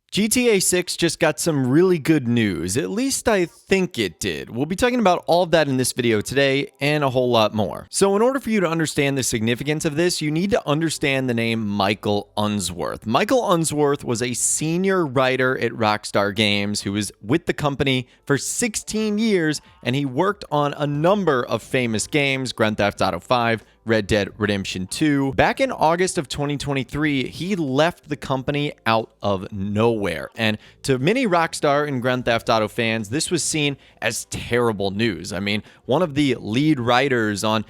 GTA 6 just got some really good news, at least I think it did. We'll be talking about all of that in this video today and a whole lot more. So in order for you to understand the significance of this, you need to understand the name Michael Unsworth. Michael Unsworth was a senior writer at Rockstar Games who was with the company for 16 years, and he worked on a number of famous games, Grand Theft Auto 5, Red Dead Redemption 2. Back in August of 2023, he left the company out of nowhere. And to many Rockstar and Grand Theft Auto fans, this was seen as terrible news. I mean, one of the lead writers on,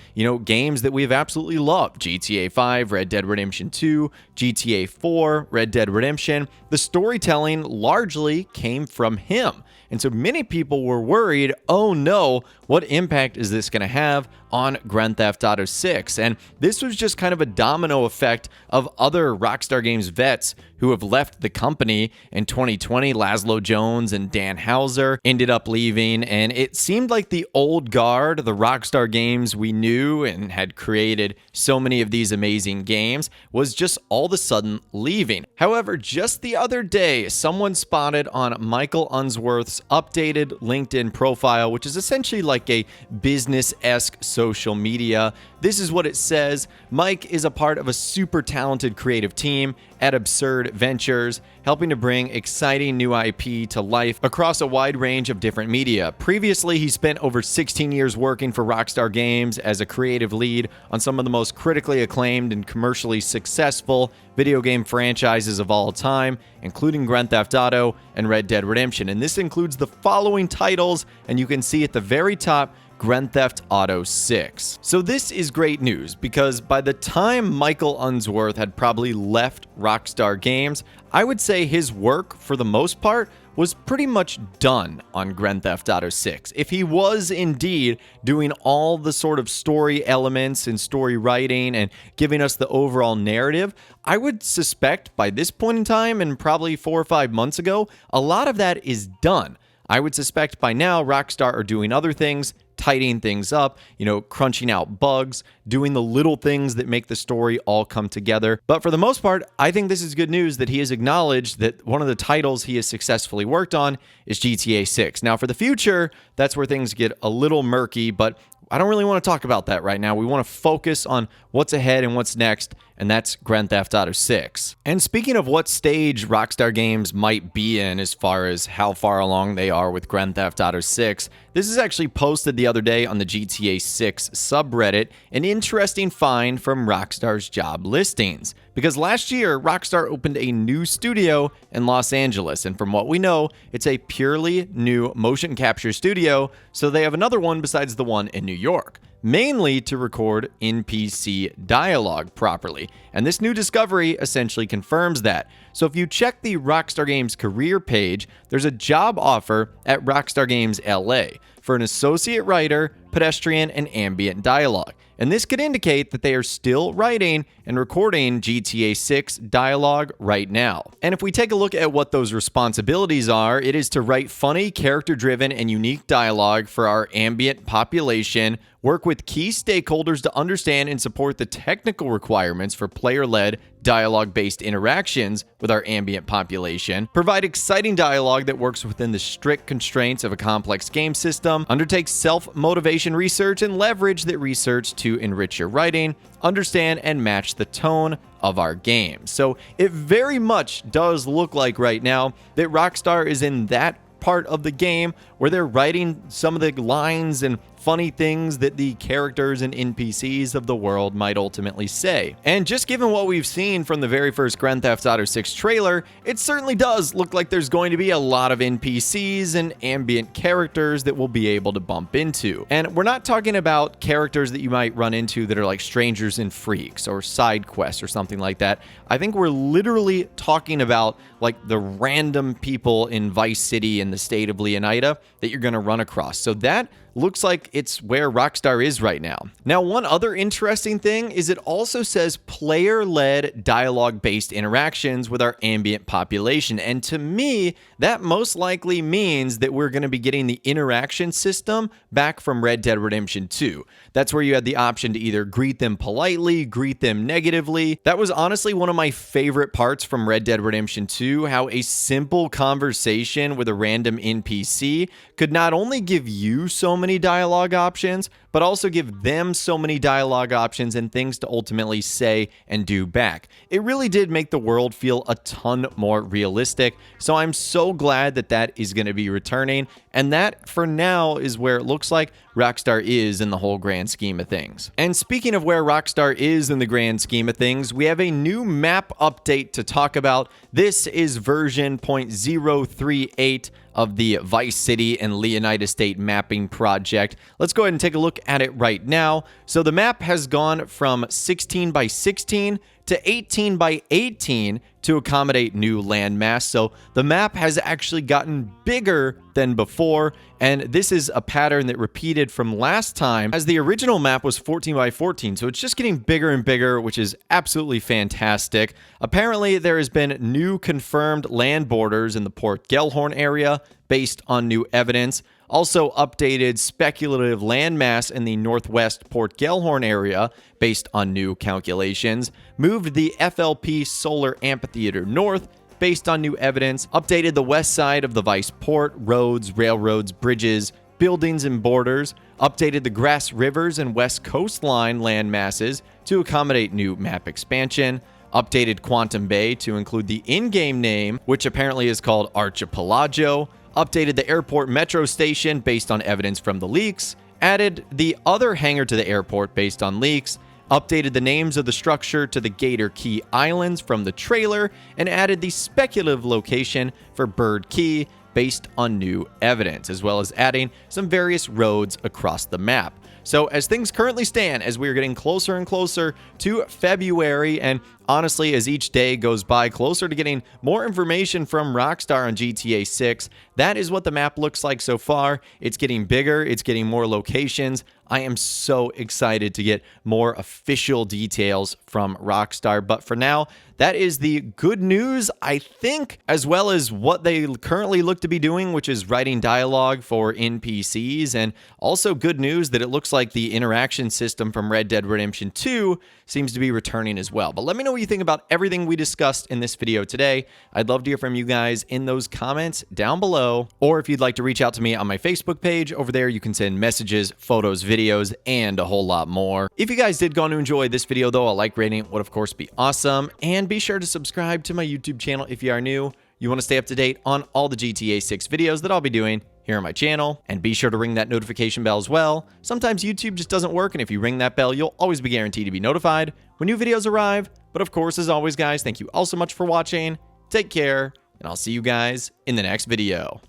games that we've absolutely loved, GTA 5, Red Dead Redemption 2, GTA 4, Red Dead Redemption, the storytelling largely came from him. And so many people were worried, oh no, what impact is this going to have on Grand Theft Auto 6? And this was just kind of a domino effect of other Rockstar Games vets who have left the company. In 2020, Laszlo Jones and Dan Houser ended up leaving, and it seemed like the old guard, the Rockstar Games we knew and had created so many of these amazing games, was just all of a sudden leaving. However, just the other day, someone spotted on Michael Unsworth's updated LinkedIn profile, which is essentially like a business-esque social media. This is what it says. Mike is a part of a super talented creative team at Absurd Ventures, helping to bring exciting new IP to life across a wide range of different media. Previously, he spent over 16 years working for Rockstar Games as a creative lead on some of the most critically acclaimed and commercially successful video game franchises of all time, including Grand Theft Auto and Red Dead Redemption. And this includes the following titles, and you can see at the very top, Grand Theft Auto 6. So this is great news because by the time Michael Unsworth had probably left Rockstar Games, I would say his work, for the most part, was pretty much done on Grand Theft Auto 6. If he was indeed doing all the sort of story elements and story writing and giving us the overall narrative, I would suspect by this point in time, and probably 4 or 5 months ago, a lot of that is done. I would suspect by now Rockstar are doing other things, tidying things up, crunching out bugs, doing the little things that make the story all come together. But for the most part, I think this is good news that he has acknowledged that one of the titles he has successfully worked on is GTA 6. Now, for the future, that's where things get a little murky, but I don't really want to talk about that right now. We want to focus on what's ahead and what's next, and that's Grand Theft Auto 6. And speaking of what stage Rockstar Games might be in as far as how far along they are with Grand Theft Auto 6, this is actually posted the other day on the GTA 6 subreddit, an interesting find from Rockstar's job listings. Because last year, Rockstar opened a new studio in Los Angeles, and from what we know, it's a purely new motion capture studio, so they have another one besides the one in New York, mainly to record NPC dialogue properly. And this new discovery essentially confirms that. So if you check the Rockstar Games career page, there's a job offer at Rockstar Games LA for an associate writer, pedestrian, and ambient dialogue. And this could indicate that they are still writing and recording GTA 6 dialogue right now. And if we take a look at what those responsibilities are, it is to write funny, character-driven, and unique dialogue for our ambient population, work with key stakeholders to understand and support the technical requirements for player-led, dialogue-based interactions with our ambient population, provide exciting dialogue that works within the strict constraints of a complex game system, undertake self-motivation research, and leverage that research to enrich your writing, understand and match the tone of our game. So it very much does look like right now that Rockstar is in that part of the game where they're writing some of the lines and funny things that the characters and NPCs of the world might ultimately say. And just given what we've seen from the very first Grand Theft Auto 6 trailer, it certainly does look like there's going to be a lot of NPCs and ambient characters that we'll be able to bump into. And we're not talking about characters that you might run into that are like strangers and freaks or side quests or something like that. I think we're literally talking about like the random people in Vice City in the state of Leonida that you're going to run across. So that looks like it's where Rockstar is right now. Now, one other interesting thing is it also says player-led dialogue-based interactions with our ambient population. And to me, that most likely means that we're going to be getting the interaction system back from Red Dead Redemption 2. That's where you had the option to either greet them politely, greet them negatively. That was honestly one of my favorite parts from Red Dead Redemption 2, how a simple conversation with a random NPC could not only give you so many dialogue options, but also give them so many dialogue options and things to ultimately say and do back. It really did make the world feel a ton more realistic, so I'm so glad that that is going to be returning, and that, for now, is where it looks like Rockstar is in the whole grand scheme of things. And speaking of where Rockstar is in the grand scheme of things, we have a new map update to talk about. This is version 0.038 of the Vice City and Leonida State mapping project. Let's go ahead and take a look at it right now. So the map has gone from 16 by 16 to 18 by 18 to accommodate new landmass. So the map has actually gotten bigger than before, and this is a pattern that repeated from last time, as the original map was 14 by 14. So it's just getting bigger and bigger, which is absolutely fantastic. Apparently, there has been new confirmed land borders in the Port Gellhorn area based on new evidence. Also updated speculative landmass in the northwest Port Gellhorn area based on new calculations. Moved the FLP Solar Amphitheater north based on new evidence. Updated the west side of the Vice Port, roads, railroads, bridges, buildings, and borders. Updated the Grass Rivers and West Coastline land masses to accommodate new map expansion. Updated Quantum Bay to include the in-game name, which apparently is called Archipelago. Updated the airport metro station based on evidence from the leaks. Added the other hangar to the airport based on leaks. Updated the names of the structure to the Gator Key Islands from the trailer. And added the speculative location for Bird Key based on new evidence, as well as adding some various roads across the map. So as things currently stand, as we are getting closer and closer to February, and honestly, as each day goes by, closer to getting more information from Rockstar on GTA 6, that is what the map looks like so far. It's getting bigger, it's getting more locations. I am so excited to get more official details from Rockstar, but for now, that is the good news, I think, as well as what they currently look to be doing, which is writing dialogue for NPCs, and also good news that it looks like the interaction system from Red Dead Redemption 2 seems to be returning as well. But let me know what you think about everything we discussed in this video today. I'd love to hear from you guys in those comments down below, or if you'd like to reach out to me on my Facebook page, over there you can send messages, photos, videos, and a whole lot more. If you guys did go on to enjoy this video though, a like rating would of course be awesome, and be sure to subscribe to my YouTube channel if you are new. You want to stay up to date on all the GTA 6 videos that I'll be doing here on my channel, and be sure to ring that notification bell as well. Sometimes YouTube just doesn't work, and if you ring that bell, you'll always be guaranteed to be notified when new videos arrive. But of course, as always, guys, thank you all so much for watching. Take care, and I'll see you guys in the next video.